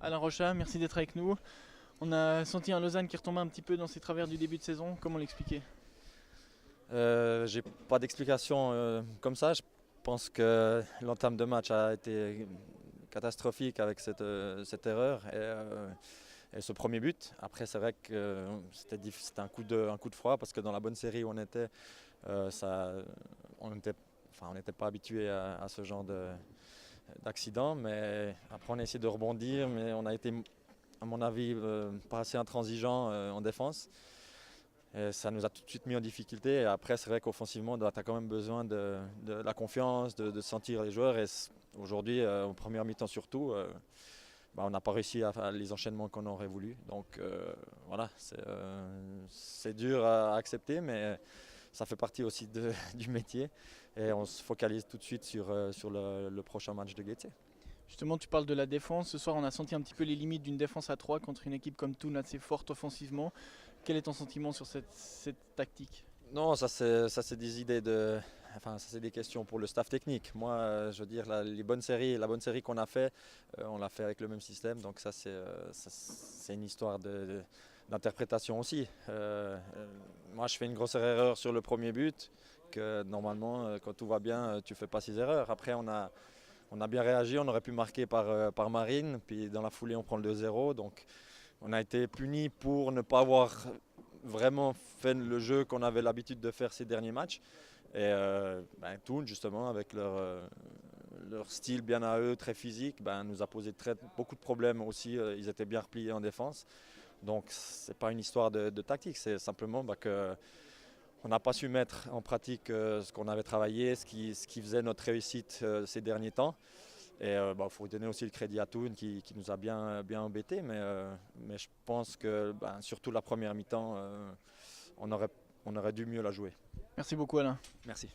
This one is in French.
Alain Rocha, merci d'être avec nous. On a senti un Lausanne qui retombait un petit peu dans ses travers du début de saison. Comment l'expliquer? J'ai pas d'explication comme ça. Je pense que l'entame de match a été catastrophique avec cette erreur et ce premier but. Après, c'est vrai que c'était un coup de froid parce que dans la bonne série où on était, on n'était on n'était pas habitué à ce genre d'accident. Mais après, on a essayé de rebondir, mais on a été, à mon avis, pas assez intransigeant en défense. Et ça nous a tout de suite mis en difficulté. Et après, c'est vrai qu'offensivement, tu as quand même besoin de la confiance, de sentir les joueurs. Et aujourd'hui, en première mi-temps surtout, on n'a pas réussi à faire les enchaînements qu'on aurait voulu. Donc voilà, c'est dur à accepter, mais ça fait partie aussi du métier. Et on se focalise tout de suite sur le prochain match de Gaëté. Justement, tu parles de la défense. Ce soir, on a senti un petit peu les limites d'une défense à 3 contre une équipe comme Thun assez forte offensivement. Quel est ton sentiment sur cette tactique? Non, ça c'est des idées enfin ça c'est des questions pour le staff technique. Moi, je veux dire la bonne série qu'on a fait, on l'a fait avec le même système, donc c'est une histoire d'interprétation aussi. Moi, je fais une grosse erreur sur le premier but, que normalement, quand tout va bien, tu fais pas ces erreurs. Après, on a bien réagi, on aurait pu marquer par Marine, puis dans la foulée, on prend le 2-0, donc on a été puni pour ne pas avoir vraiment fait le jeu qu'on avait l'habitude de faire ces derniers matchs. Et Thun, justement, avec leur style bien à eux, très physique, nous a posé beaucoup de problèmes aussi. Ils étaient bien repliés en défense. Donc, ce n'est pas une histoire de tactique, c'est simplement que on n'a pas su mettre en pratique ce qu'on avait travaillé, ce qui faisait notre réussite ces derniers temps. Et faut donner aussi le crédit à Thun qui nous a bien embêtés, mais je pense que surtout la première mi-temps, on aurait dû mieux la jouer. Merci beaucoup, Alain. Merci.